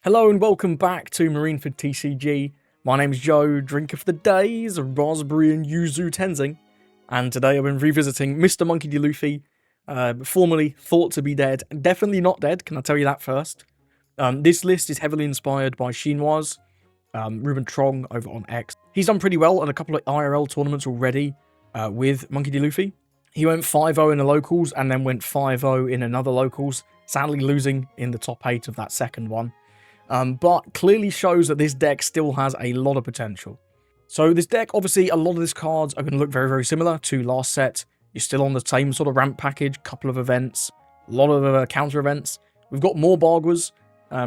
Hello and welcome back to Marineford TCG. My name's Joe, drinker for the day is a raspberry and yuzu tenzing, and today I've been revisiting Mr. Monkey D. Luffy, formerly thought to be dead, definitely not dead, can I tell you that first. This list is heavily inspired by Shinwa's, Ruben Trong over on X. He's done pretty well at a couple of IRL tournaments already with Monkey D. Luffy. He went 5-0 in the locals and then went 5-0 in another locals, sadly losing in the top 8 of that second one. But clearly shows that this deck still has a lot of potential. So this deck, obviously, a lot of these cards are going to look very, very similar to last set. You're still on the same sort of ramp package, couple of events, a lot of counter events. We've got more Barguas,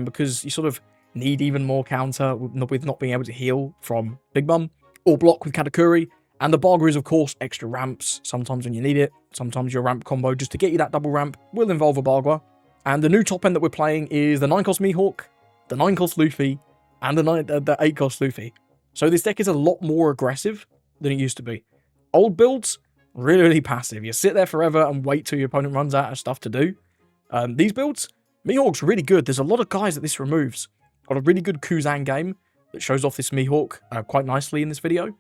because you sort of need even more counter with not being able to heal from Big Mum, or block with Katakuri. And the Bargu is, of course, extra ramps, sometimes when you need it. Sometimes your ramp combo, just to get you that double ramp, will involve a Bargua. And the new top end that we're playing is the 9-cost Mihawk, the 9-cost Luffy, and the 8-cost Luffy. So this deck is a lot more aggressive than it used to be. Old builds, really, really passive. You sit there forever and wait till your opponent runs out of stuff to do. These builds, Mihawk's really good. There's a lot of guys that this removes. Got a really good Kuzan game that shows off this Mihawk quite nicely in this video.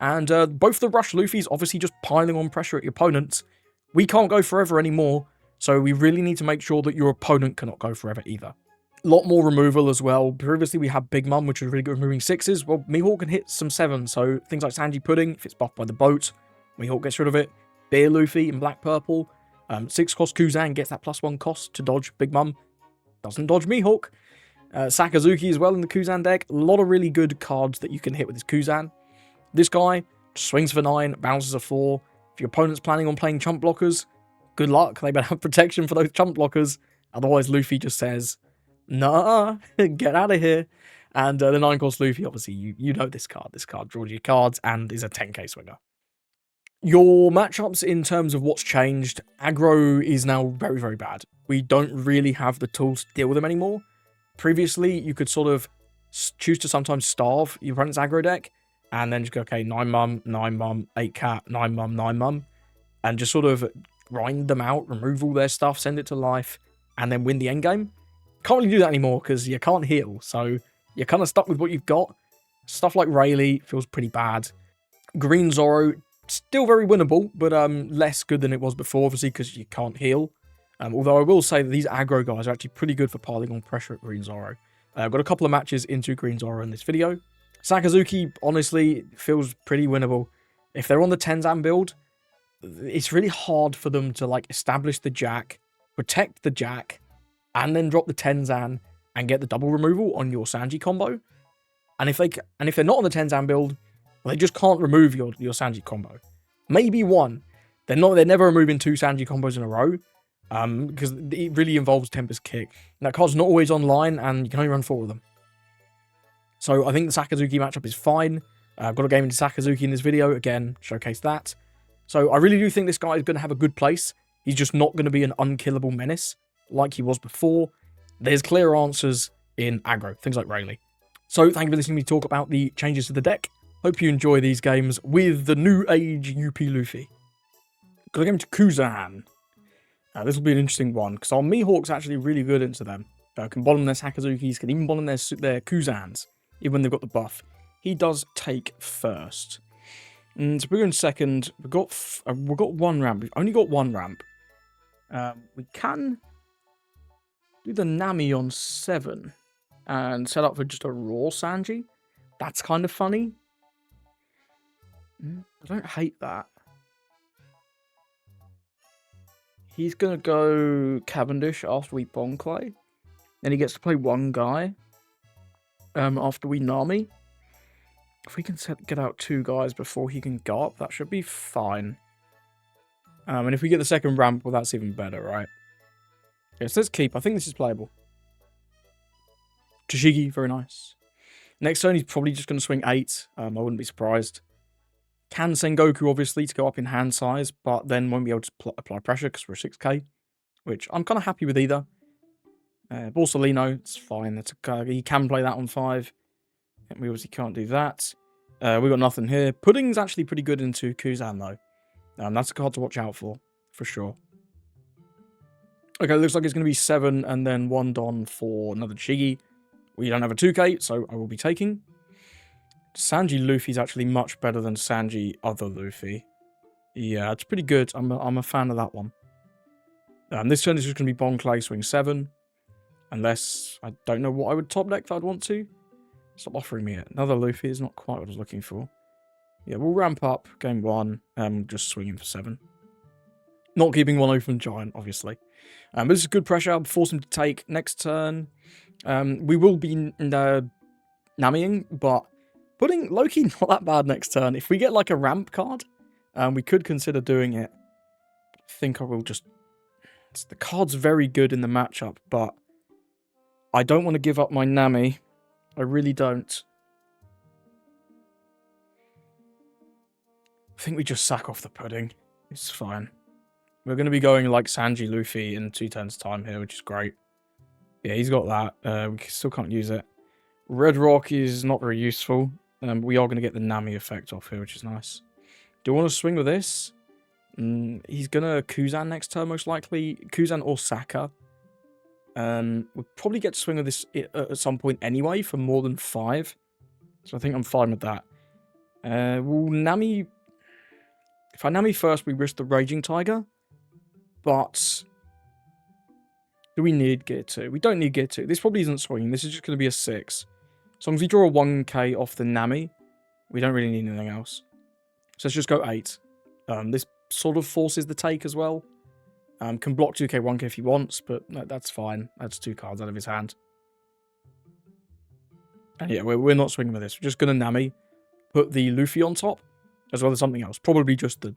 And both the Rush Luffy's obviously just piling on pressure at your opponents. We can't go forever anymore, so we really need to make sure that your opponent cannot go forever either. A lot more removal as well. Previously we had Big Mum, which was really good at removing 6s. Well, Mihawk can hit some 7s, so things like Sanji Pudding, if it's buffed by the boat, Mihawk gets rid of it. Beer Luffy in black-purple. 6-cost Kuzan gets that +1 cost to dodge Big Mum. Doesn't dodge Mihawk. Sakazuki as well in the Kuzan deck. A lot of really good cards that you can hit with this Kuzan. This guy swings for 9, bounces a 4. If your opponent's planning on playing chump blockers, good luck. They better have protection for those chump blockers. Otherwise, Luffy just says, nah, get out of here. And the 9-cost Luffy, obviously, you know this card. This card draws your cards and is a 10k swinger. Your matchups in terms of what's changed, aggro is now very, very bad. We don't really have the tools to deal with them anymore. Previously, you could sort of choose to sometimes starve your opponent's aggro deck and then just go, okay, 9 mum, 8 cat, 9 mum, 9 mum, and just sort of grind them out, remove all their stuff, send it to life, and then win the endgame. Can't really do that anymore because you can't heal, so you're kind of stuck with what you've got. Stuff like Rayleigh feels pretty bad. Green Zoro, still very winnable, but less good than it was before, obviously, because you can't heal. Although I will say that these aggro guys are actually pretty good for piling on pressure at Green Zoro. I've got a couple of matches into Green Zoro in this video. Sakazuki, honestly, feels pretty winnable. If they're on the Tenzan build, it's really hard for them to like establish the Jack, protect the Jack, and then drop the Tenzan and get the double removal on your Sanji combo. And if they're not on the Tenzan build, well, they just can't remove your Sanji combo. Maybe one. They're never removing 2 Sanji combos in a row. Because it really involves Tempest Kick. And that card's not always online, and you can only run 4 of them. So I think the Sakazuki matchup is fine. I've got a game into Sakazuki in this video, again, showcase that. So I really do think this guy is going to have a good place. He's just not going to be an unkillable menace like he was before. There's clear answers in aggro, things like Rayleigh. So thank you for listening to me talk about the changes to the deck. Hope you enjoy these games with the new age UP Luffy. Got a game to Kuzan. This will be an interesting one, because our Mihawk's actually really good into them. Can bottom their Sakazukis, can even bottom their Kuzans, even when they've got the buff. He does take first. So we're going second. We've got 1 ramp. We've only got 1 ramp. We can do the Nami on 7 and set up for just a raw Sanji. That's kind of funny. I don't hate that. He's going to go Cavendish after we Bonclay. Then he gets to play 1 guy after we Nami. If we can get out 2 guys before he can go up, that should be fine. And if we get the second ramp, well, that's even better, right? Okay, so let's keep. I think this is playable. Toshigi, very nice. Next turn, he's probably just going to swing 8. I wouldn't be surprised. Can Sengoku, obviously, to go up in hand size, but then won't be able to apply pressure because we're 6k, which I'm kind of happy with either. Borsalino, it's fine. He can play that on 5. We obviously can't do that. We've got nothing here. Pudding's actually pretty good into Kuzan, though. That's a card to watch out for sure. Okay, looks like it's going to be 7 and then 1 Don for another Shigi. We don't have a 2K, so I will be taking. Sanji Luffy's actually much better than Sanji other Luffy. Yeah, it's pretty good. I'm a fan of that one. This turn is just going to be Bon Clay swing 7. Unless, I don't know what I would top deck if I'd want to. Stop offering me it. Another Luffy is not quite what I was looking for. Yeah, we'll ramp up game 1 and just swinging for 7. Not keeping one open giant, obviously. But this is good pressure. I'll force him to take next turn. We will be Namiing, but putting Loki not that bad next turn. If we get like a ramp card, we could consider doing it. I think I will just... The card's very good in the matchup, but I don't want to give up my Nami. I really don't. I think we just sack off the pudding. It's fine. We're going to be going like Sanji Luffy in 2 turns time here, which is great. Yeah, he's got that. We still can't use it. Red Rock is not very useful. We are going to get the Nami effect off here, which is nice. Do I want to swing with this? He's going to Kuzan next turn, most likely. Kuzan or Saka. We'll probably get to swing with this at some point anyway for more than 5. So I think I'm fine with that. We'll Nami... If I Nami first, we risk the Raging Tiger. But... Do we need Gear 2? We don't need Gear 2. This probably isn't swinging. This is just going to be a 6. So long as we draw a 1k off the Nami, we don't really need anything else. So let's just go 8. This sort of forces the take as well. Can block 2k, 1k if he wants, but that's fine. That's 2 cards out of his hand. And yeah, we're not swinging with this. We're just going to Nami, put the Luffy on top, as well as something else. Probably just the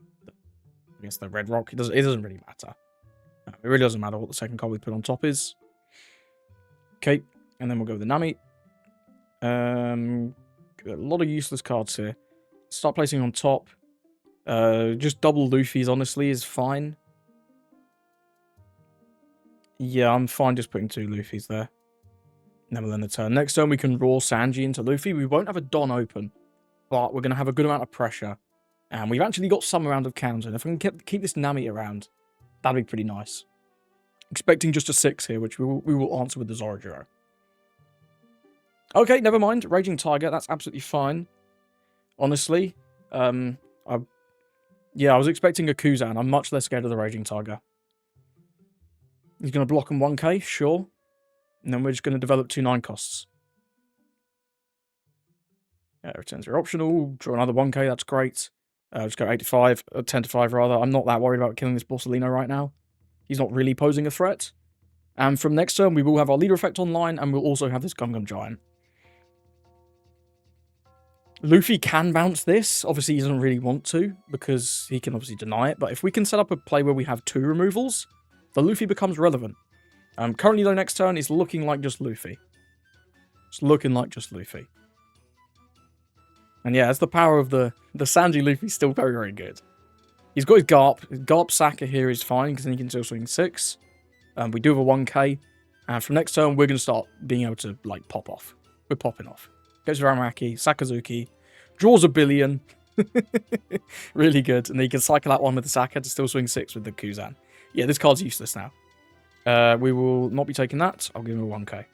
Red Rock. It doesn't really matter. It really doesn't matter what the second card we put on top is. Okay, and then we'll go with the Nami. A lot of useless cards here. Start placing on top. Just double Luffy's, honestly, is fine. Yeah, I'm fine just putting 2 Luffy's there. And then we'll end the turn. Next turn, we can raw Sanji into Luffy. We won't have a Don open, but we're going to have a good amount of pressure. And we've actually got some amount of counter. And if we can keep this Nami around, that'd be pretty nice. Expecting just a 6 here, which we will answer with the Zoro. Okay, never mind. Raging Tiger, that's absolutely fine. Honestly. I was expecting a Kuzan. I'm much less scared of the Raging Tiger. He's going to block on 1k, sure. And then we're just going to develop 2 9 costs. Yeah, returns are optional. Draw another 1k, that's great. Just go 8 to 5, 10 to 5 rather. I'm not that worried about killing this Borsalino right now. He's not really posing a threat. And from next turn, we will have our leader effect online, and we'll also have this Gum Gum Giant. Luffy can bounce this. Obviously, he doesn't really want to, because he can obviously deny it. But if we can set up a play where we have 2 removals, the Luffy becomes relevant. Currently, though, next turn is looking like just Luffy. It's looking like just Luffy. And yeah, as the power of the Sanji Luffy is still very, very good. He's got his Garp. His Garp Saka here is fine, because then he can still swing 6. We do have a 1k. And from next turn, we're going to start being able to, like, pop off. We're popping off. Goes for Aramaki, Sakazuki. Draws a billion. Really good. And then you can cycle that one with the Saka to still swing 6 with the Kuzan. Yeah, this card's useless now. We will not be taking that. I'll give him a 1k.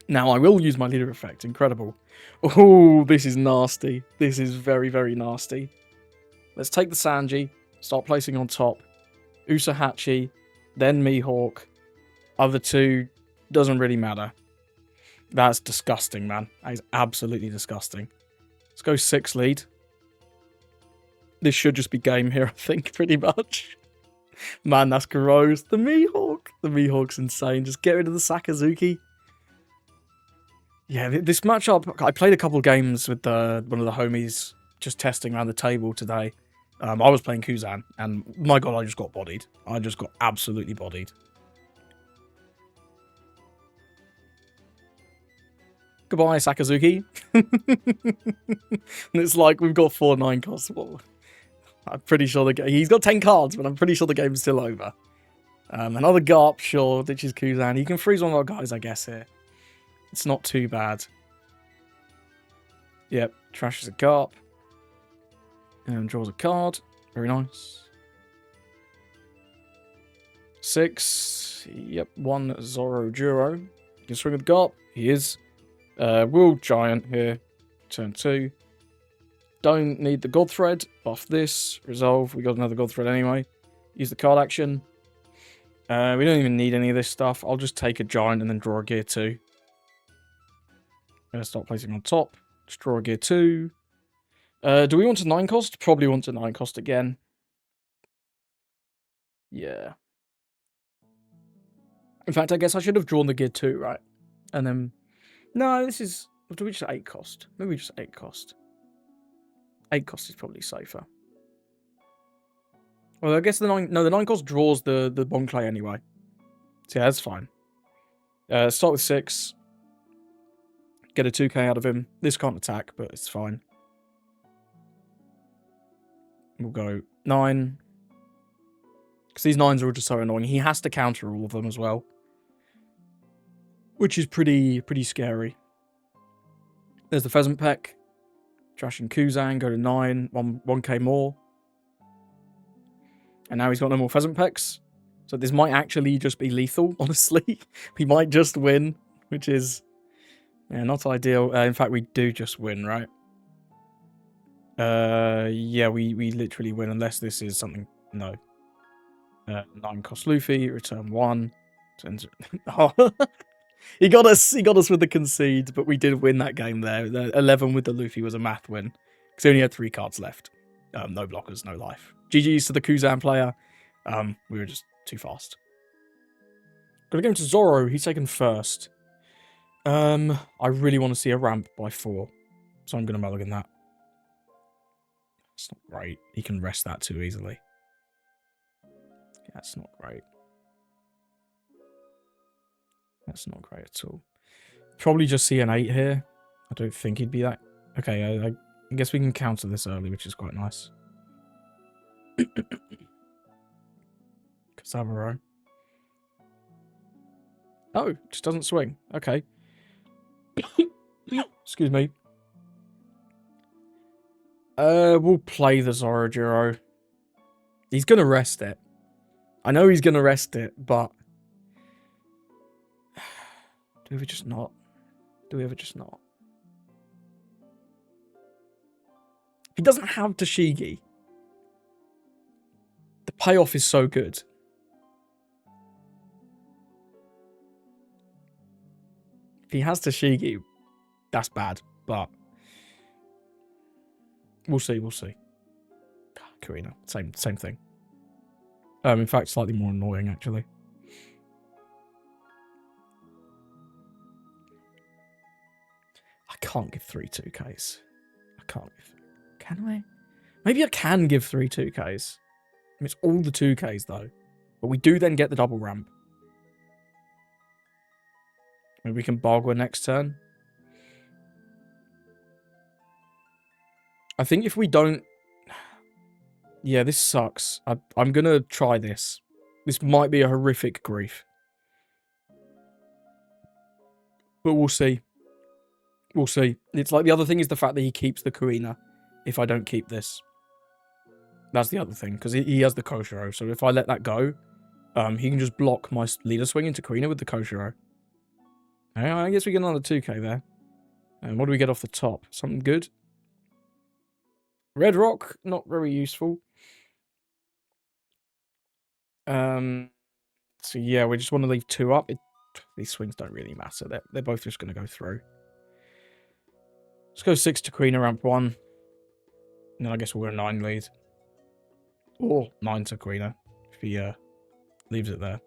Now, I will use my leader effect. Incredible. Oh, this is nasty. This is very, very nasty. Let's take the Sanji. Start placing on top. Usahachi. Then Mihawk. Other 2. Doesn't really matter. That's disgusting, man. That is absolutely disgusting. Let's go 6 lead. This should just be game here, I think, pretty much. Man, that's gross. The Mihawk. The Mihawk's insane. Just get rid of the Sakazuki. Yeah, this matchup, I played a couple games with one of the homies just testing around the table today. I was playing Kuzan, and my god, I just got bodied. I just got absolutely bodied. Goodbye, Sakazuki. And it's like, we've got 4 9 costs. Well, I'm pretty sure he's got 10 cards, but I'm pretty sure the game's still over. Another Garp, sure, which is Kuzan. He can freeze one of our guys, I guess, here. It's not too bad. Yep, trashes a Garp. And draws a card. Very nice. 6. Yep, 1 Zoro Juro. You can swing with Garp. He is. Will Giant here. Turn 2. Don't need the God Thread. Buff this. Resolve. We got another God Thread anyway. Use the card action. We don't even need any of this stuff. I'll just take a Giant and then draw a Gear 2. Gonna start placing on top. Just draw a Gear 2. Do we want a 9 cost? Probably want a 9 cost again. Yeah. In fact, I guess I should have drawn the Gear 2, right? And then... No, this is... Do we just 8 cost? Maybe just 8 cost. 8 cost is probably safer. Well, I guess the 9... No, the 9 cost draws the Bon Clay anyway. So yeah, that's fine. Start with 6. Get a 2k out of him. This can't attack, but it's fine. We'll go 9. Because these 9s are just so annoying. He has to counter all of them as well. Which is pretty scary. There's the Pheasant Peck. Trash and Kuzan, go to 9. 1k more. And now he's got no more Pheasant Pecks. So this might actually just be lethal, honestly. He might just win, which is... Yeah, not ideal. In fact, we do just win, right? Yeah, we literally win, unless this is something... No. 9 cost Luffy, return 1. Oh, he got us with the concede, but we did win that game there. The 11 with the Luffy was a math win, because he only had 3 cards left. No blockers, no life. GG's to the Kuzan player. We were just too fast. Gonna go to Zoro. He's taken first. I really want to see a ramp by 4, so I'm gonna mulligan that. It's not great. He can rest that too easily. That's not great. That's not great at all. Probably just see an 8 here. I don't think he'd be that... Okay, I guess we can counter this early, which is quite nice. Casabaro. Oh, just doesn't swing. Okay. Excuse me. We'll play the Zoro. He's gonna rest it. I know he's gonna rest it, but... Do we ever just not? Do we ever just not? He doesn't have Tashigi. The payoff is so good. If he has Tashigi, that's bad, but... We'll see, we'll see. Karina, same thing. In fact, slightly more annoying, actually. I can't give 3 2Ks. I can't give... Can I? Maybe I can give 3 2Ks. I mean, it's all the 2Ks, though. But we do then get the double ramp. Maybe we can Bargwa next turn. I think if we don't... Yeah, this sucks. I'm going to try this. This might be a horrific grief. But we'll see. We'll see. It's like the other thing is the fact that he keeps the Karina if I don't keep this. That's the other thing, because he has the Koshiro. So if I let that go, he can just block my leader swing into Karina with the Koshiro. I guess we get another 2k there. And what do we get off the top? Something good? Red Rock, not very useful. So yeah, we just want to leave 2 up. These swings don't really matter. They're both just going to go through. Let's go 6 to Karina, ramp 1. And then I guess we'll go 9 lead. Or 9 to Karina, if he leaves it there.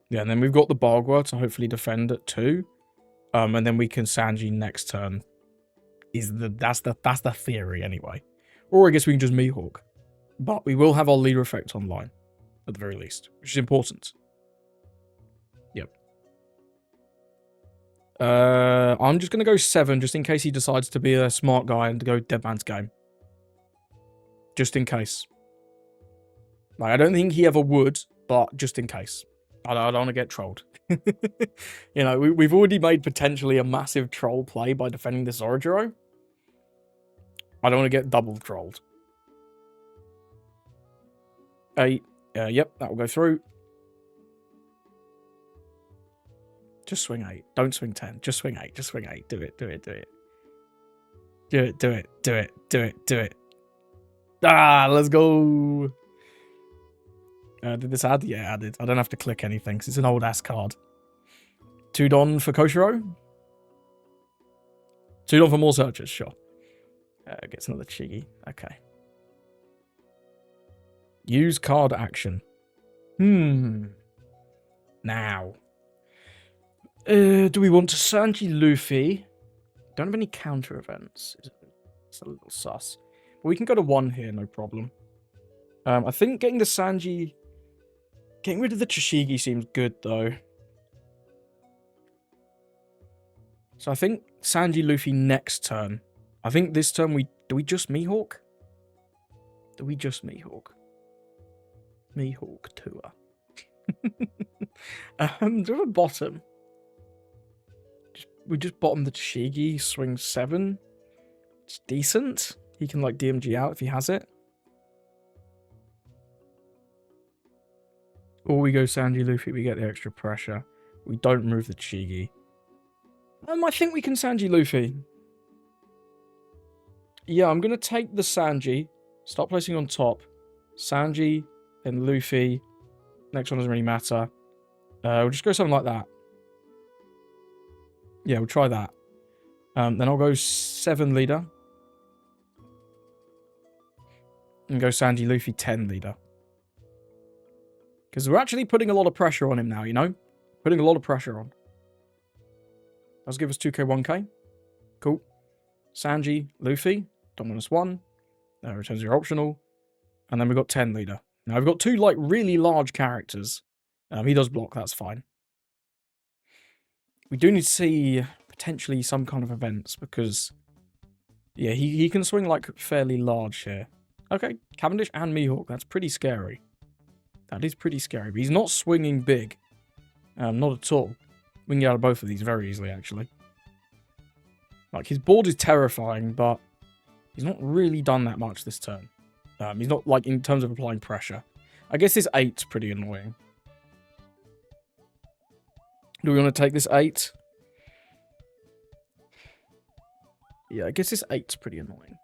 Yeah, and then we've got the Bargwa to hopefully defend at 2. And then we can Sanji next turn. That's the theory anyway. Or I guess we can just Mihawk. But we will have our leader effect online, at the very least, which is important. Yep. I'm just going to go 7, just in case he decides to be a smart guy and to go Dead Man's Game. Just in case. Like, I don't think he ever would, but just in case. I don't want to get trolled. You know, we've already made potentially a massive troll play by defending this Zoro. I don't want to get double trolled. 8. Yep, that will go through. Just swing 8. Don't swing 10. Just swing 8. Just swing 8. Do it. Do it. Do it. Do it. Do it. Do it. Do it. Do it. Ah, let's go. Did this add? Yeah, it added. I don't have to click anything because it's an old ass card. 2 Don for Koshiro. 2 Don for more searches, sure. Gets another Chigi. Okay. Use card action. Now. Do we want to Sanji Luffy? Don't have any counter events. It's a little sus. But we can go to 1 here, no problem. I think getting the Sanji... Getting rid of the Chishigi seems good, though. So I think Sanji Luffy next turn. I think this turn do we just Mihawk? Do we just Mihawk? Mihawk tour. Do a bottom. We just bottom the Chishigi, swing 7. It's decent. He can like DMG out if he has it. Or we go Sanji Luffy, we get the extra pressure. We don't remove the Chigi. I think we can Sanji Luffy. Yeah, I'm going to take the Sanji. Start placing on top. Sanji, then Luffy. Next one doesn't really matter. We'll just go something like that. Yeah, we'll try that. Then I'll go 7 leader. And go Sanji Luffy 10 leader. Because we're actually putting a lot of pressure on him now, you know? Putting a lot of pressure on. Does give us 2k, 1k. Cool. Sanji, Luffy, Dominus 1. Returns your optional. And then we've got 10 leader. Now we've got 2, like, really large characters. He does block, that's fine. We do need to see potentially some kind of events because... Yeah, he can swing, like, fairly large here. Okay, Cavendish and Mihawk, that's pretty scary. That is pretty scary, but he's not swinging big. Not at all. We can get out of both of these very easily, actually. Like, his board is terrifying, but he's not really done that much this turn. He's not, like, in terms of applying pressure. I guess this 8's pretty annoying. Do we want to take this 8? Yeah, I guess this 8's pretty annoying.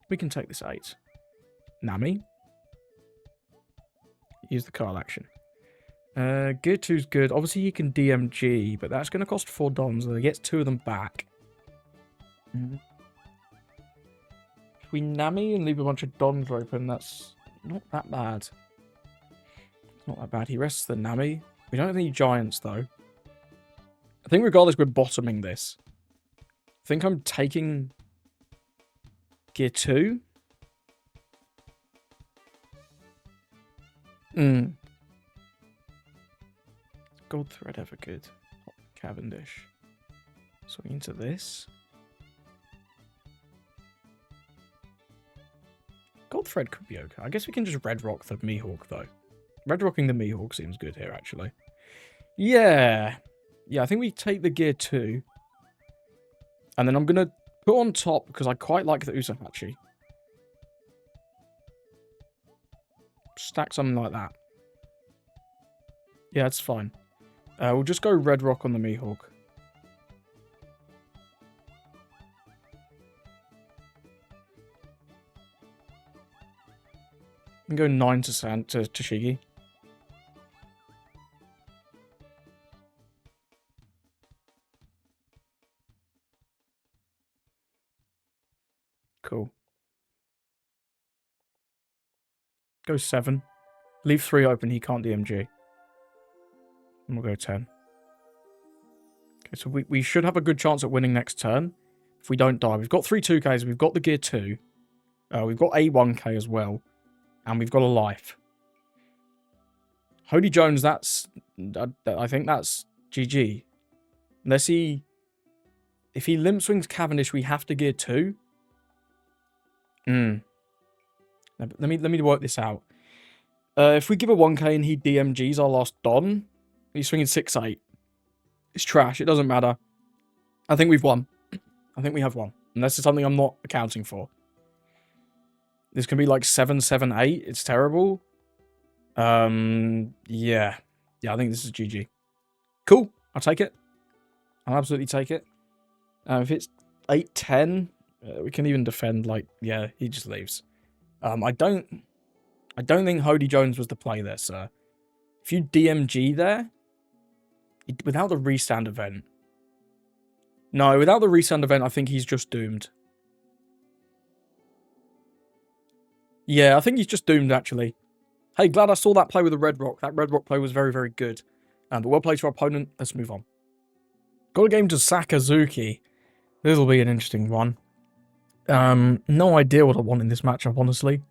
We can take this 8. Nami. Use the card action. Gear 2's good. Obviously, he can DMG, but that's going to cost 4 dons, and he gets 2 of them back. If we Nami and leave a bunch of dons open, that's not that bad. It's not that bad. He rests the Nami. We don't have any giants, though. I think regardless, we're bottoming this. I think I'm taking Gear 2. Gold thread ever good. Cavendish. Swing into this. Gold thread could be okay. I guess we can just red rock the Mihawk though. Red rocking the Mihawk seems good here actually. Yeah. Yeah, I think we take the Gear 2. And then I'm gonna put on top because I quite like the Usahachi. Stack something like that. Yeah, it's fine. We'll just go red rock on the Mihawk. And go 9 to Shigi. Cool. Go 7. Leave 3 open, he can't DMG. And we'll go 10. Okay, so we should have a good chance at winning next turn. If we don't die. We've got 3 2Ks, we've got the Gear 2. We've got a 1K as well. And we've got a life. Holy Jones, that's... I think that's GG. Unless he... If he limp swings Cavendish, we have to Gear 2. Let me work this out. If we give a 1K and he DMGs our last Don, he's swinging 6-8. It's trash. It doesn't matter. I think we've won. I think we have won. Unless it's something I'm not accounting for. This can be like 7-7-8. It's terrible. Yeah. Yeah, I think this is GG. Cool. I'll take it. I'll absolutely take it. If it's 8-10, we can even defend. Like, yeah, he just leaves. I don't think Hody Jones was the play there, sir. If you DMG there, without the restand event. No, without the restand event, I think he's just doomed. Yeah, I think he's just doomed, actually. Hey, glad I saw that play with the Red Rock. That Red Rock play was very, very good. But well played to our opponent. Let's move on. Got a game to Sakazuki. This will be an interesting one. No idea what I want in this matchup, honestly.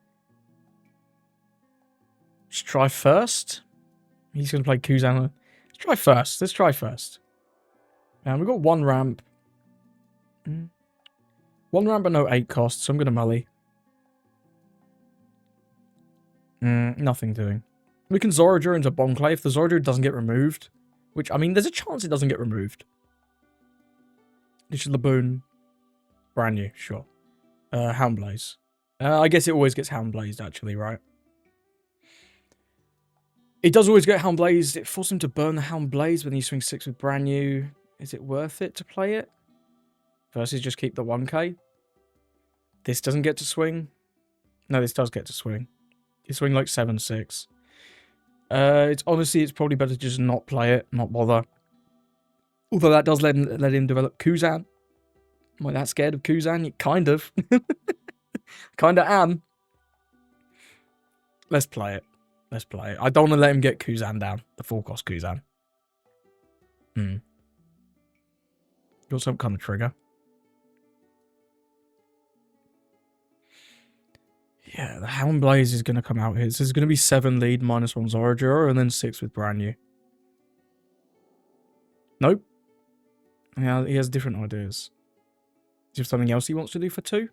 Let's try first. He's going to play Kuzan. Let's try first. Let's try first. We've got one ramp. One ramp but no 8 costs, so I'm going to melee. Nothing doing. We can Zoro into Bonclay if the Zoro doesn't get removed. Which, I mean, there's a chance it doesn't get removed. This is Laboon. Brand new, sure. Houndblaze. I guess it always gets Houndblazed, actually, right? It does always get Houndblazed. It forces him to burn the Houndblaze when he swings 6 with brand new. Is it worth it to play it? Versus just keep the 1k? This doesn't get to swing? No, this does get to swing. You swing like 7-6. Honestly, it's probably better to just not play it, not bother. Although that does let him develop Kuzan. Am I that scared of Kuzan? Kind of. Kind of am. Let's play it. Let's play it. I don't want to let him get Kuzan down. The full cost Kuzan. Got some kind of trigger. Yeah, the Houndblaze is going to come out here. So there's going to be 7 lead, -1 Zoro, and then 6 with brand new. Nope. Yeah, he has different ideas. Is there something else he wants to do for 2?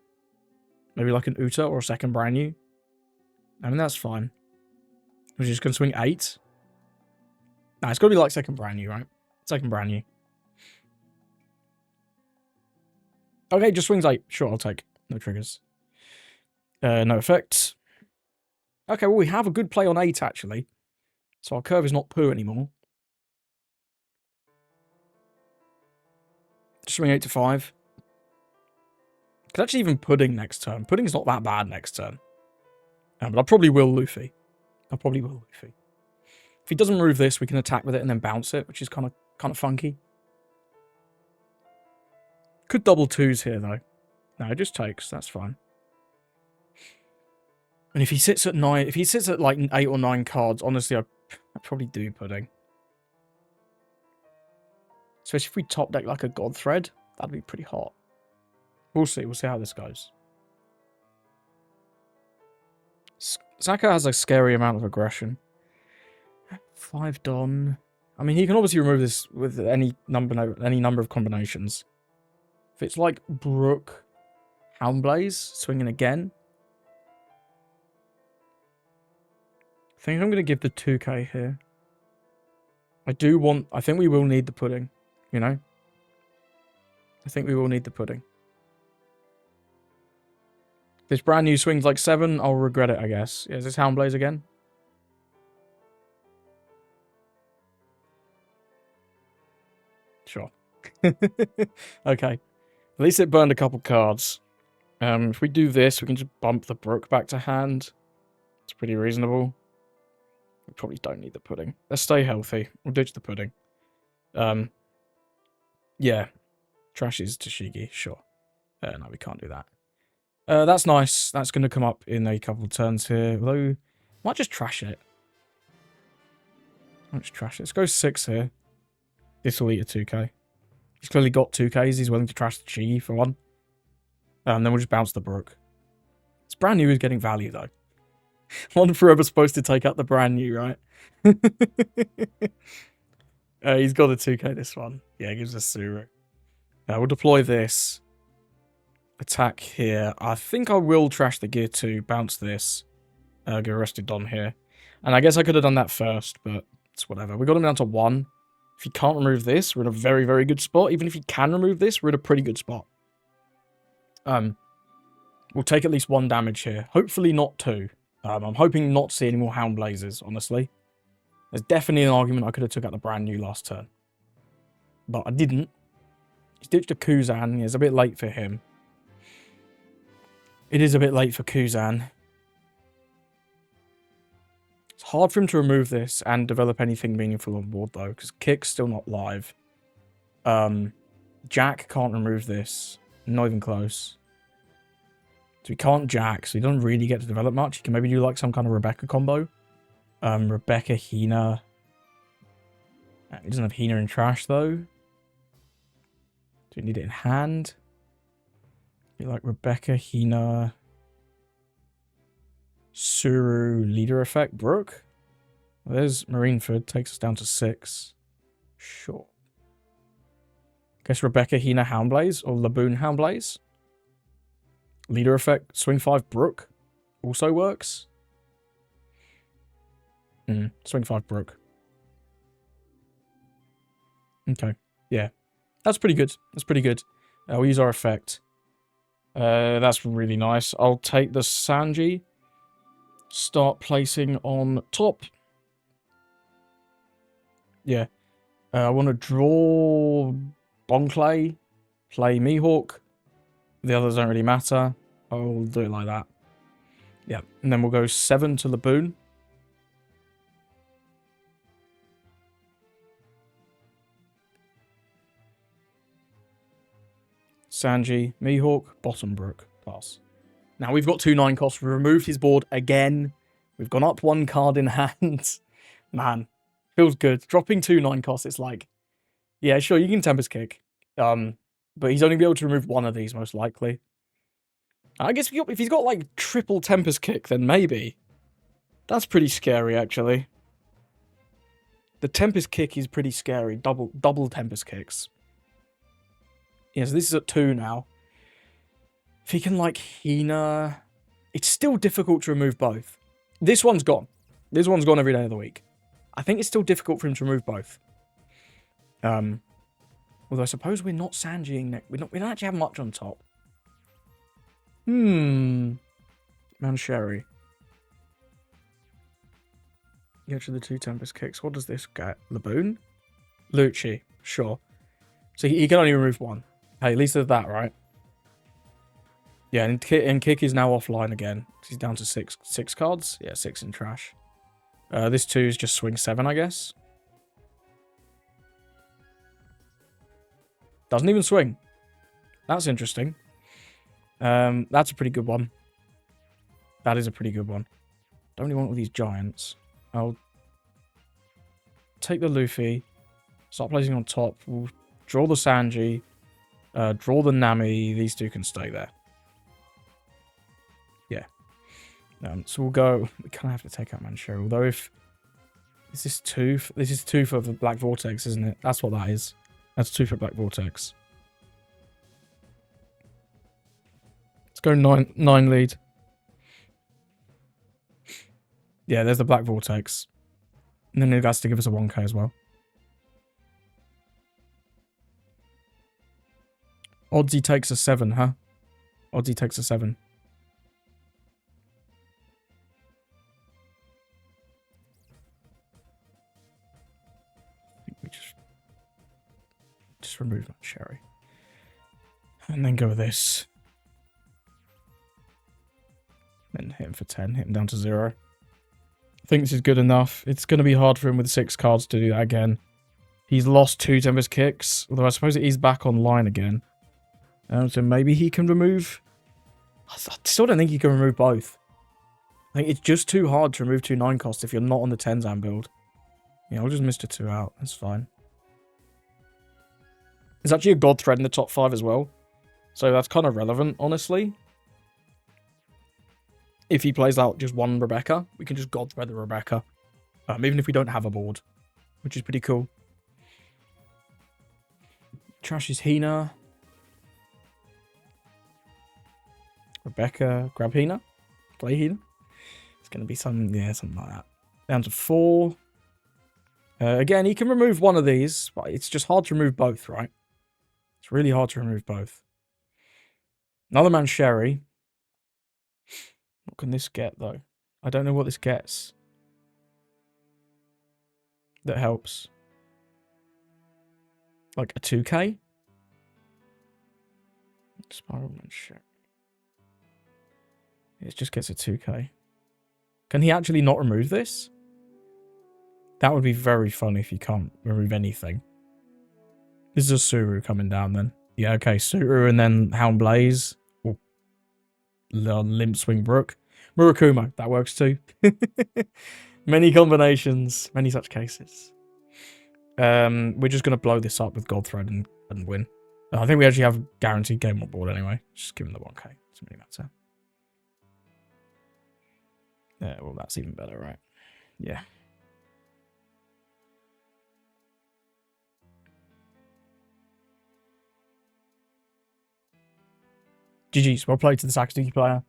Maybe like an Uta or a second brand new? I mean, that's fine. We're just going to swing 8? Nah, it's got to be like second brand new, right? Second brand new. Okay, just swings 8. Sure, I'll take. No triggers. No effect. Okay, well, we have a good play on 8, actually. So our curve is not poo anymore. Just swing 8 to 5. Could actually even Pudding next turn. Pudding's not that bad next turn. But I probably will Luffy. If he doesn't remove this, we can attack with it and then bounce it, which is kind of funky. Could double 2s here, though. No, it just takes. That's fine. And if he sits at 9, if he sits at like 8 or 9 cards, honestly, I'd probably do Pudding. Especially if we top deck like a God Thread, that'd be pretty hot. We'll see how this goes. Saka has a scary amount of aggression. 5 Don. I mean, he can obviously remove this with any number of combinations. If it's like Brook, Houndblaze, swinging again. I think I'm going to give the 2k here. I think we will need the Pudding, you know? I think we will need the Pudding. This brand new swings like 7, I'll regret it, I guess. Yeah, is this Houndblaze again? Sure. Okay. At least it burned a couple cards. If we do this, we can just bump the Brook back to hand. It's pretty reasonable. We probably don't need the Pudding. Let's stay healthy. We'll ditch the Pudding. Yeah. Trashes Tashigi, sure. No, we can't do that. That's nice. That's going to come up in a couple of turns here. Although, might just trash it. Let's go 6 here. This will eat a 2k. He's clearly got 2ks. He's willing to trash the Chi for 1. And then we'll just bounce the Brook. It's brand new. He's getting value, though. One forever supposed to take out the brand new, right? He's got a 2k this one. Yeah, it gives us Suru. We'll deploy this. Attack here. I think I will trash the gear 2, bounce this. Get arrested Don here. And I guess I could have done that first, but it's whatever. We got him down to 1. If he can't remove this, we're in a very, very good spot. Even if he can remove this, we're in a pretty good spot. We'll take at least 1 damage here. Hopefully not 2. I'm hoping not to see any more Houndblazes, honestly. There's definitely an argument I could have took out the brand new last turn. but I didn't. He's ditched a Kuzan. Yeah, it's a bit late for him. It is a bit late for Kuzan. It's hard for him to remove this and develop anything meaningful on board, though, because Kick's still not live. Jack can't remove this. Not even close. So he can't Jack, so he doesn't really get to develop much. He can maybe do like some kind of Rebecca combo. Rebecca, Hina. He doesn't have Hina in trash, though. Do we need it in hand? Be like Rebecca, Hina, Suru, leader effect, Brook. Well, there's Marineford, takes us down to 6. Sure. Guess Rebecca, Hina, Houndblaze, or Laboon, Houndblaze. Leader effect, swing 5, Brook. Also works. Swing 5, Brook. Okay, yeah. That's pretty good. That's pretty good. We'll use our effect. That's really nice. I'll take the Sanji. Start placing on top. Yeah. I want to draw Bonclay. Play Mihawk. The others don't really matter. I'll do it like that. Yeah. And then we'll go 7 to Laboon. Sanji, Mihawk, bottom Brook, pass. Now we've got 2 9 costs. We removed his board again. We've gone up 1 card in hand. Man, feels good. Dropping 2 9 costs, it's like, yeah, sure, you can Tempest Kick. But he's only be able to remove 1 of these, most likely. I guess if he's got, like, triple Tempest Kick, then maybe. That's pretty scary, actually. The Tempest Kick is pretty scary. Double Tempest Kicks. Yeah, so this is at 2 now. If he can, like, Hina... It's still difficult to remove both. This one's gone. This one's gone every day of the week. I think it's still difficult for him to remove both. Although I suppose we're not Sanjiing next. We don't actually have much on top. Sherry. Get to the 2 Tempest Kicks. What does this get? Laboon? Lucci. Sure. So he can only remove 1. Hey, at least there's that, right? Yeah, and Kick is now offline again. He's down to 6 cards. Yeah, 6 in trash. This 2 is just swing 7, I guess. Doesn't even swing. That's interesting. That's a pretty good one. That is a pretty good one. Don't really want all these giants. I'll take the Luffy. Start placing on top. We'll draw the Sanji. Draw the Nami. These 2 can stay there. Yeah. So we'll go... We kind of have to take out Manchurian. Although if... Is this 2? This is 2 for the Black Vortex, isn't it? That's what that is. That's 2 for Black Vortex. Let's go 9 lead. Yeah, there's the Black Vortex. And then it has to give us a 1k as well. Oddsy takes a 7, huh? Oddsy takes a 7. I think we just remove that Sherry. And then go with this. Then hit him for 10, hit him down to 0. I think this is good enough. It's going to be hard for him with 6 cards to do that again. He's lost 2 Tempest Kicks, although I suppose he's back online again. So maybe he can remove... I still don't think he can remove both. I think it's just too hard to remove 2 9 costs if you're not on the Tenzan build. Yeah, I'll just Mr. 2 out. That's fine. There's actually a God Thread in the top 5 as well. So that's kind of relevant, honestly. If he plays out just 1 Rebecca, we can just God Thread the Rebecca. Even if we don't have a board. Which is pretty cool. Trash is Hina. Rebecca, grab Hina. Play Hina. It's going to be something like that. Down to 4. Again, he can remove 1 of these, but it's just hard to remove both, right? It's really hard to remove both. Another man, Sherry. What can this get, though? I don't know what this gets. That helps. Like a 2k? Spiral-Man shit. It just gets a 2k. Can he actually not remove this? That would be very fun if you can't remove anything. This is a Suru coming down then. Yeah, okay, Suru and then Hound Blaze. Or Limp Swing Brook. Murakumo, that works too. Many combinations, many such cases. We're just going to blow this up with Gold Thread and win. I think we actually have a guaranteed game on board anyway. Just give him the 1k. Doesn't really matter. Yeah, well, that's even better, right? Yeah. GG's. Well played to the Sakazuki player.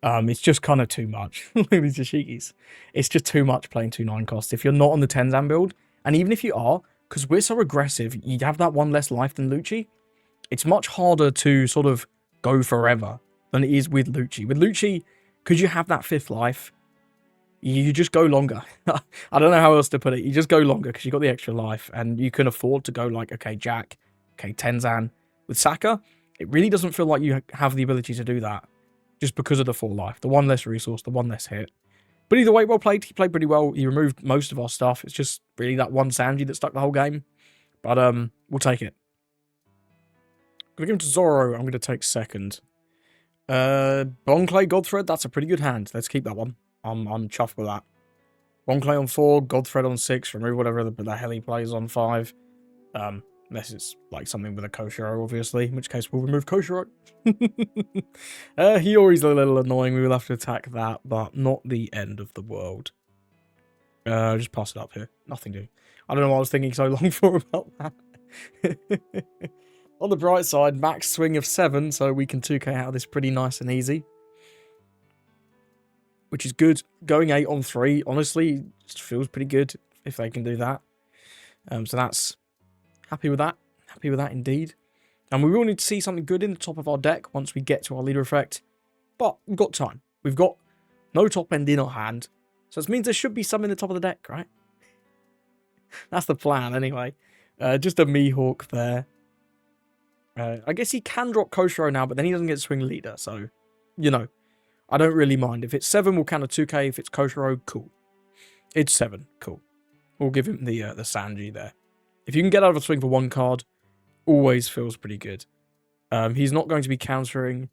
It's just kind of too much. Look at these Yashikis. It's just too much playing 2-9 costs. If you're not on the Tenzan build, and even if you are, because we're so aggressive, you have that one less life than Lucci. It's much harder to sort of go forever than it is with Lucci. With Lucci, because you have that 5th life, you just go longer. I don't know how else to put it. You just go longer because you got the extra life, and you can afford to go like, okay, Jack, okay, Tenzan. With Saka, it really doesn't feel like you have the ability to do that just because of the 4 life, the 1 less resource, the 1 less hit. But either way, well played. He played pretty well. He removed most of our stuff. It's just really that one Sanji that stuck the whole game. But we'll take it. I'm going to give him to Zoro. I'm going to take 2nd. Bonclay, Godthread, that's a pretty good hand. Let's keep that one. I'm chuffed with that. Bonclay on 4, Godthread on 6. Remove whatever the hell he plays on 5. Unless it's like something with a Koshiro, obviously. In which case, we'll remove Koshiro. Hiyori's a little annoying. We will have to attack that, but not the end of the world. Just pass it up here. Nothing to. I don't know what I was thinking so long for about that. On the bright side, max swing of 7, so we can 2k out of this pretty nice and easy. Which is good. Going 8 on 3, honestly, just feels pretty good if they can do that. So that's... Happy with that. Happy with that indeed. And we will need to see something good in the top of our deck once we get to our leader effect. But we've got time. We've got no top end in our hand. So this means there should be some in the top of the deck, right? That's the plan anyway. Just a Mihawk there. I guess he can drop Koshiro now, but then he doesn't get swing leader. So, you know, I don't really mind. If it's 7, we'll count a 2k. If it's Koshiro, cool. It's 7, cool. We'll give him the Sanji there. If you can get out of a swing for 1 card, always feels pretty good. He's not going to be countering...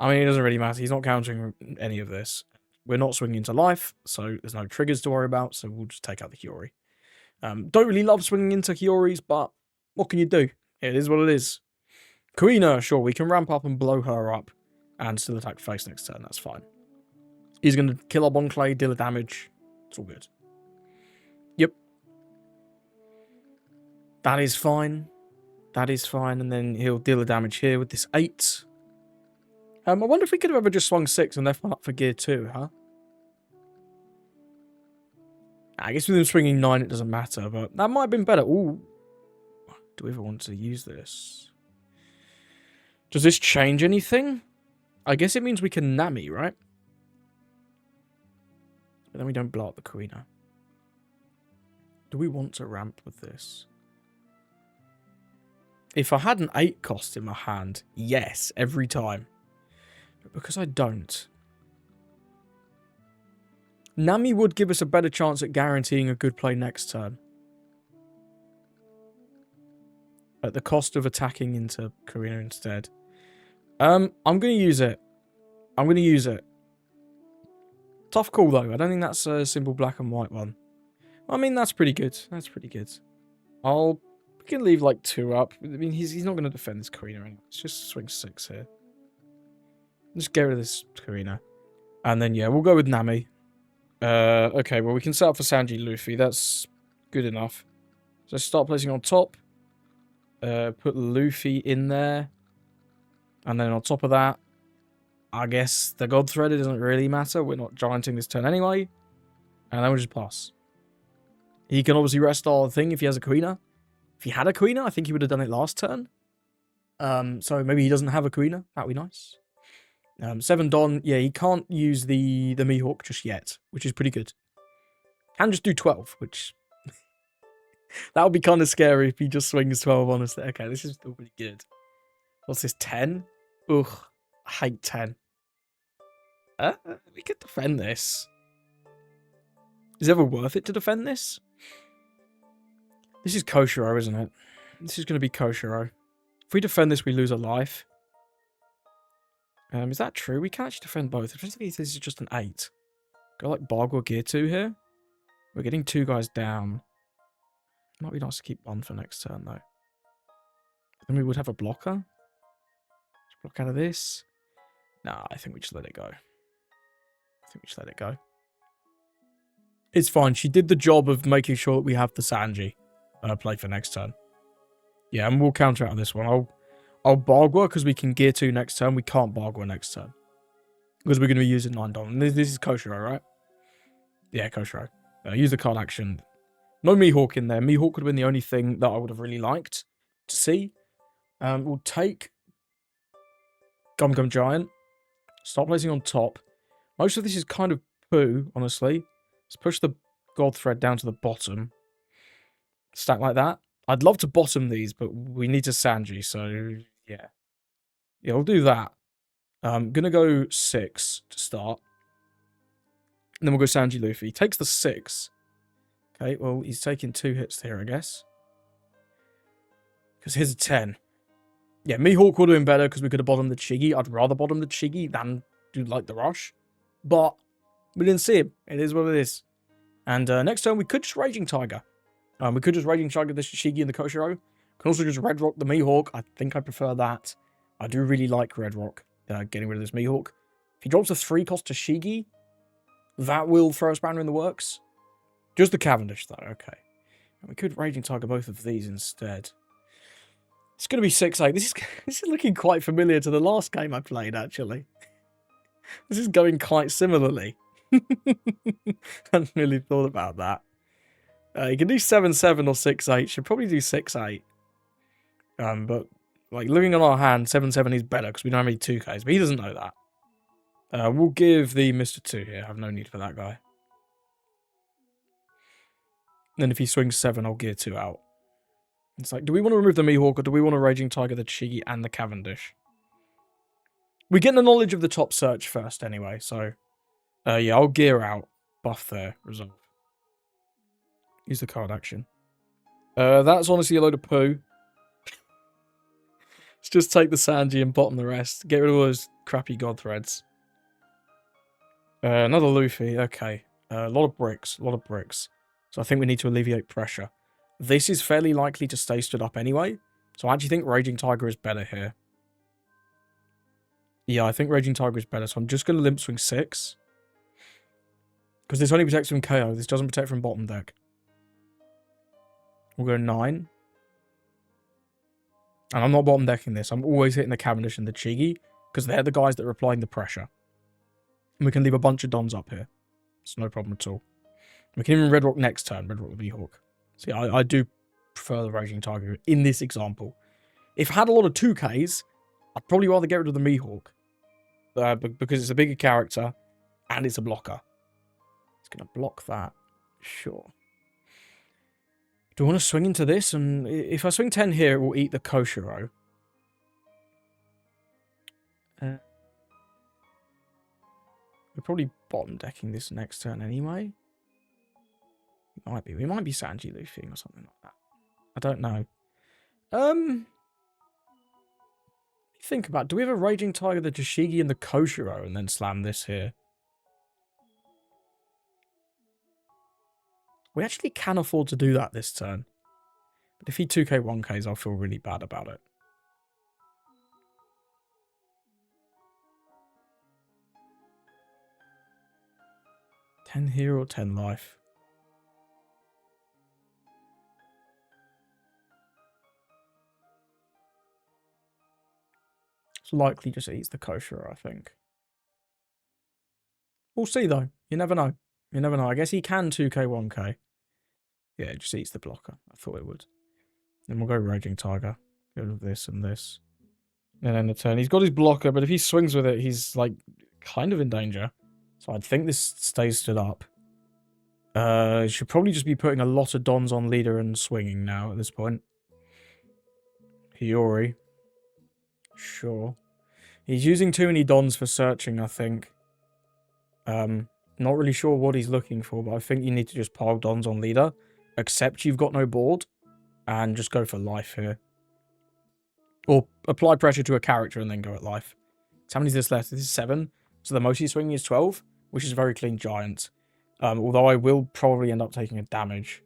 I mean, it doesn't really matter. He's not countering any of this. We're not swinging into life, so there's no triggers to worry about, so we'll just take out the Hiyori. Don't really love swinging into Hioris, but what can you do? It is what it is. Kuina, sure, we can ramp up and blow her up and still attack face next turn. That's fine. He's going to kill our Bonclay, deal a damage. It's all good. Yep. That is fine. That is fine. And then he'll deal the damage here with this 8. I wonder if we could have ever just swung 6 and left one up for gear 2, huh? I guess with him swinging 9, it doesn't matter, but that might have been better. Ooh. Do we ever want to use this? Does this change anything? I guess it means we can Nami, right? But then we don't blow up the Kuina. Do we want to ramp with this? If I had an 8 cost in my hand, yes, every time. But because I don't... Nami would give us a better chance at guaranteeing a good play next turn. At the cost of attacking into Kuina instead. I'm going to use it. I'm going to use it. Tough call, though. I don't think that's a simple black and white one. I mean, that's pretty good. That's pretty good. We can leave, like, 2 up. I mean, he's not going to defend this Kuina anyway. Let's just swing 6 here. Just get rid of this Kuina. And then, yeah, we'll go with Nami. Okay, well, we can set up for Sanji Luffy. That's good enough. So start placing on top. Put Luffy in there. And then on top of that, I guess the God Thread, it doesn't really matter. We're not gianting this turn anyway. And then we'll just pass. He can obviously rest our thing if he has a Kuina. If he had a Kuina, I think he would have done it last turn. So maybe he doesn't have a Kuina. That'd be nice. 7 Don, yeah, he can't use the Mihawk just yet, which is pretty good. Can just do 12, which That would be kind of scary if he just swings 12, honestly. Okay, this is still pretty good. What's this, 10? Ugh, I hate 10. We could defend this. Is it ever worth it to defend this? This is Koshiro, isn't it? This is going to be Koshiro. If we defend this, we lose a life. Is that true? We can actually defend both. I think this is just an 8. Go like Bargwa Gear 2 here. We're getting 2 guys down. Might be nice to keep 1 for next turn, though. Then we would have a blocker. Let's block out of this. Nah, I think we just let it go. It's fine. She did the job of making sure that we have the Sanji play for next turn. Yeah, and we'll counter out on this one. I'll Bargwa because we can Gear 2 next turn. We can't Bargwa next turn. Because we're going to be using 9 Dom. This is Koshiro, right? Yeah, Koshiro. Use the card action. No Mihawk in there. Mihawk would have been the only thing that I would have really liked to see. We'll take Gum Gum Giant. Start placing on top. Most of this is kind of poo, honestly. Let's push the gold thread down to the bottom. Stack like that. I'd love to bottom these, but we need to Sanji, so yeah. Yeah, we'll do that. I'm going to go 6 to start. And then we'll go Sanji Luffy. Takes the 6. Okay, well, he's taking 2 hits here, I guess. Because here's a 10. Yeah, Mihawk would have been better because we could have bottomed the Chigi. I'd rather bottom the Chigi than do like the rush. But we didn't see him. It is what it is. And next turn, we could just Raging Tiger. We could just Raging Tiger the Shishigi and the Koshiro. Can also just Red Rock the Mihawk. I think I prefer that. I do really like Red Rock getting rid of this Mihawk. If he drops a 3 cost to Shigi, that will throw a spanner in the works. Just the Cavendish, though. Okay. And we could Raging Tiger both of these instead. It's going to be 6-8. This is looking quite familiar to the last game I played, actually. This is going quite similarly. Hadn't really thought about that. You can do 7-7 or 6-8. Should probably do 6-8. But, like, looking on our hand, 7-7 is better because we don't have any 2Ks. But he doesn't know that. We'll give the Mr. 2 here. I have no need for that guy. Then if he swings 7, I'll Gear 2 out. It's like, do we want to remove the Mihawk or do we want to Raging Tiger the Chigi and the Cavendish? We get the knowledge of the top search first anyway, so... yeah, I'll Gear out. Buff there. Resolve. Use the card action. That's honestly a load of poo. Let's just take the Sanji and bottom the rest. Get rid of all those crappy god threads. Another Luffy. Okay. A lot of bricks. So I think we need to alleviate pressure. This is fairly likely to stay stood up anyway. So I actually think Raging Tiger is better here. Yeah, I think Raging Tiger is better. So I'm just going to Limp Swing 6. Because this only protects from KO. This doesn't protect from bottom deck. We'll go 9. And I'm not bottom decking this. I'm always hitting the Cavendish and the Chigi. Because they're the guys that are applying the pressure. And we can leave a bunch of Dons up here. It's no problem at all. We can even Red Rock next turn. Red Rock the Mihawk. See, I do prefer the Raging Tiger in this example. If I had a lot of 2Ks, I'd probably rather get rid of the Mihawk. Because it's a bigger character. And it's a blocker. It's going to block that. Sure. Do I want to swing into this? And if I swing 10 here, it will eat the Koshiro. We're probably bottom decking this next turn anyway. We might be Sanji Luffy or something like that. I don't know. Think about it. Do we have a Raging Tiger, the Tashigi, and the Koshiro and then slam this here? We actually can afford to do that this turn. But if he 2k 1ks, I'll feel really bad about it. $10 here or 10 life? It's likely just eats the Koshiro, I think. We'll see, though. You never know. You never know. I guess he can 2k 1k. Yeah, it just eats the blocker. I thought it would. Then we'll go Raging Tiger. Get rid of this and this. And then the turn. He's got his blocker, but if he swings with it, he's, like, kind of in danger. So I think this stays stood up. Should probably just be putting a lot of dons on leader and swinging now at this point. Hiyori. Sure. He's using too many dons for searching, I think. Not really sure what he's looking for, but I think you need to just pile dons on leader. Accept you've got no board. And just go for life here. Or apply pressure to a character and then go at life. So how many is this left? This is 7. So the most he's swinging is 12, which is a very clean giant. Although I will probably end up taking a damage.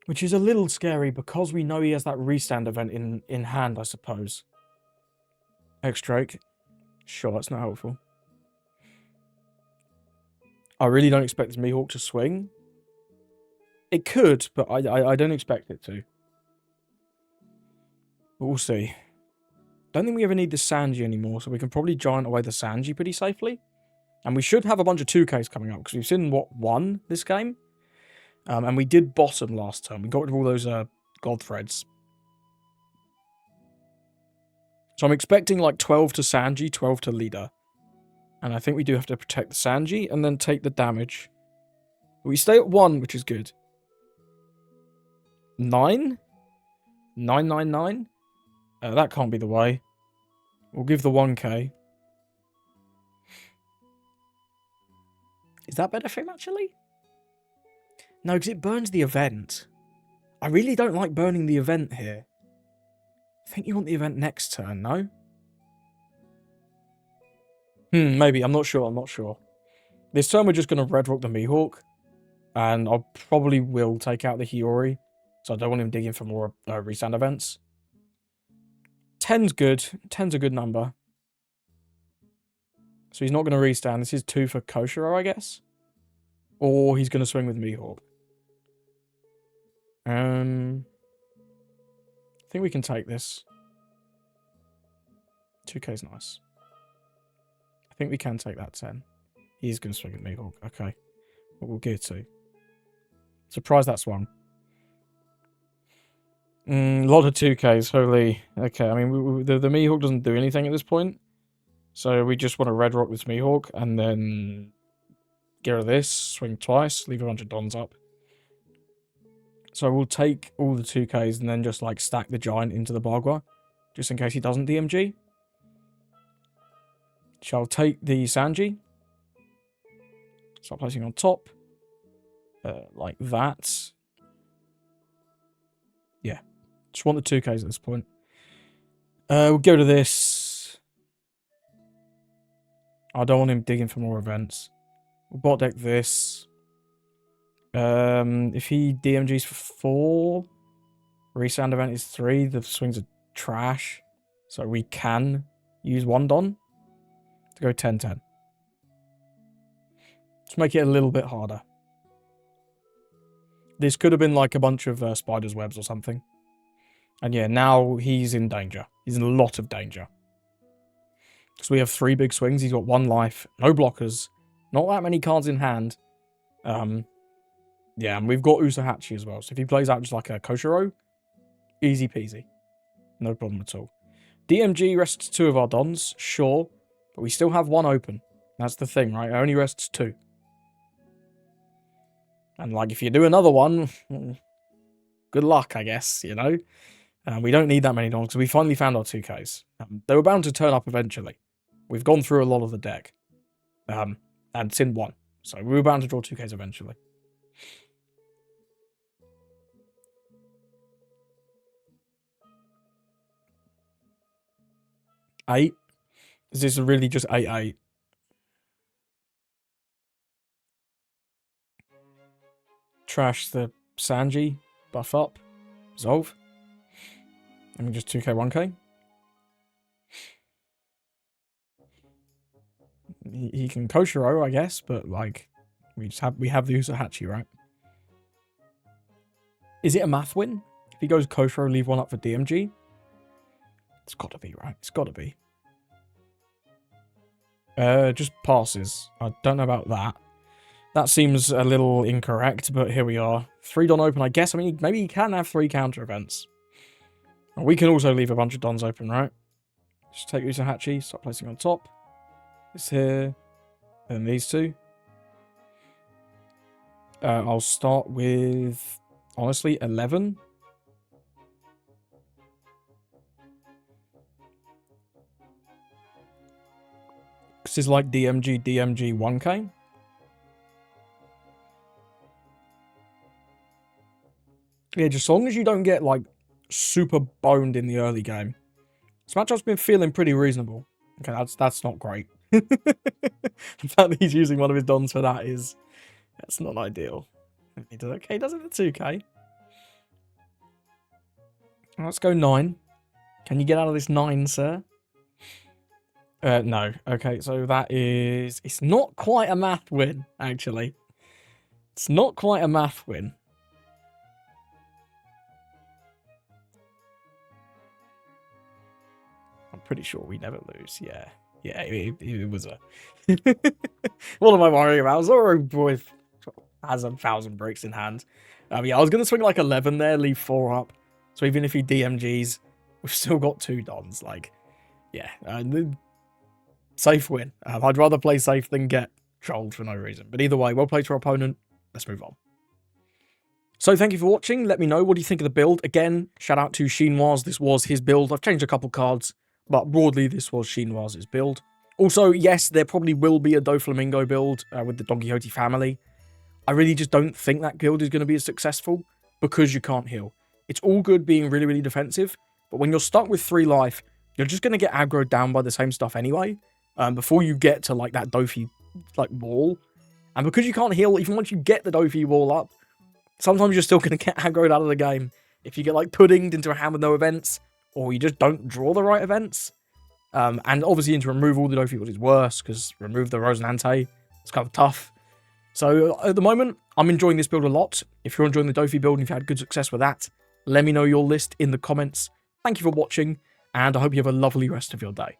Which is a little scary because we know he has that restand event in hand, I suppose. X-Drake. Sure, that's not helpful. I really don't expect this Mihawk to swing. It could, but I don't expect it to. But we'll see. Don't think we ever need the Sanji anymore, so we can probably giant away the Sanji pretty safely. And we should have a bunch of 2Ks coming up, because we've seen, what, 1 this game? And we did bottom last turn. We got rid of all those God Threads. So I'm expecting like 12 to Sanji, 12 to leader. And I think we do have to protect the Sanji and then take the damage. But we stay at 1, which is good. 9? 999? That can't be the way. We'll give the 1k. Is that better for him, actually? No, because it burns the event. I really don't like burning the event here. I think you want the event next turn, no? Maybe. I'm not sure. This turn we're just going to Red Rock the Mihawk. And I probably will take out the Hiyori. So I don't want him digging for more restand events. 10's good. 10's a good number. So he's not going to restand. This is 2 for Koshiro, I guess. Or he's going to swing with Mihawk. I think we can take this. 2k's nice. I think we can take that 10. He's going to swing with Mihawk. Okay. But we'll gear 2. Surprised that swung. A lot of 2Ks, holy. Okay, I mean, the Mihawk doesn't do anything at this point. So we just want to Red Rock this Mihawk and then get rid of this, swing twice, leave a bunch of dons up. So we'll take all the 2Ks and then just like stack the giant into the Bagua, just in case he doesn't DMG. Shall take the Sanji. Start placing on top. Like that. Yeah. Just want the 2Ks at this point. We'll go to this. I don't want him digging for more events. We'll bot deck this. If he DMGs for 4, resound event is 3. The swings are trash. So we can use 1 Don to go 10-10. Let's make it a little bit harder. This could have been like a bunch of spider's webs or something. And yeah, now he's in danger. He's in a lot of danger. Because we have 3 big swings. He's got 1 life. No blockers. Not that many cards in hand. Yeah, and we've got Usahachi as well. So if he plays out just like a Koshiro, easy peasy. No problem at all. DMG rests 2 of our Dons, sure. But we still have 1 open. That's the thing, right? It only rests 2. And like, if you do another one, good luck, I guess, you know? We don't need that many Dons because we finally found our 2Ks. They were bound to turn up eventually. We've gone through a lot of the deck. And Sin 1. So we were bound to draw 2Ks eventually. Eight? Is this really just 8-8? Trash the Sanji. Buff up. Resolve. I mean, just 2k, 1k. He can Koshiro, I guess, but like, we have the Usahachi, right? Is it a math win? If he goes Koshiro, leave 1 up for DMG? It's got to be, right? It's got to be. Just passes. I don't know about that. That seems a little incorrect, but here we are. 3 Don open, I guess. I mean, maybe he can have 3 counter events. We can also leave a bunch of Dons open, right? Just take Usahachi, start placing on top. This here. Then these 2. I'll start with, honestly, 11. This is like DMG, DMG 1K. Yeah, just as long as you don't get, like, super boned in the early game. This matchup's been feeling pretty reasonable. Okay, that's not great. The fact that he's using one of his dons for that is... That's not ideal. He does okay, he does it for 2k. Let's go 9. Can you get out of this 9, sir? No. Okay, so that is... It's not quite a math win, actually. It's not quite a math win. I'm pretty sure we never lose. Yeah. Yeah, it was a... What am I worrying about? Zoro boy has 1,000 bricks in hand. Yeah, I was going to swing like 11 there, leave 4 up. So even if he DMGs, we've still got 2 dons. Like, yeah. Safe win. I'd rather play safe than get trolled for no reason. But either way, well played to our opponent. Let's move on. So thank you for watching. Let me know, what do you think of the build? Again, shout out to Chinois. This was his build. I've changed a couple cards, but broadly this was Chinois' build. Also, yes, there probably will be a Doflamingo build with the Don Quixote family. I really just don't think that build is going to be as successful because you can't heal. It's all good being really, really defensive, but when you're stuck with 3 life, you're just going to get aggroed down by the same stuff anyway, before you get to like that Dofi like wall. And because you can't heal, even once you get the Dofi wall up, sometimes you're still going to get aggroed out of the game. If you get like puddinged into a hand with no events, or you just don't draw the right events. And obviously into remove all the Dofi is worse, because remove the Rosinante, it's kind of tough. So at the moment, I'm enjoying this build a lot. If you're enjoying the Dofi build and you've had good success with that, let me know your list in the comments. Thank you for watching, and I hope you have a lovely rest of your day.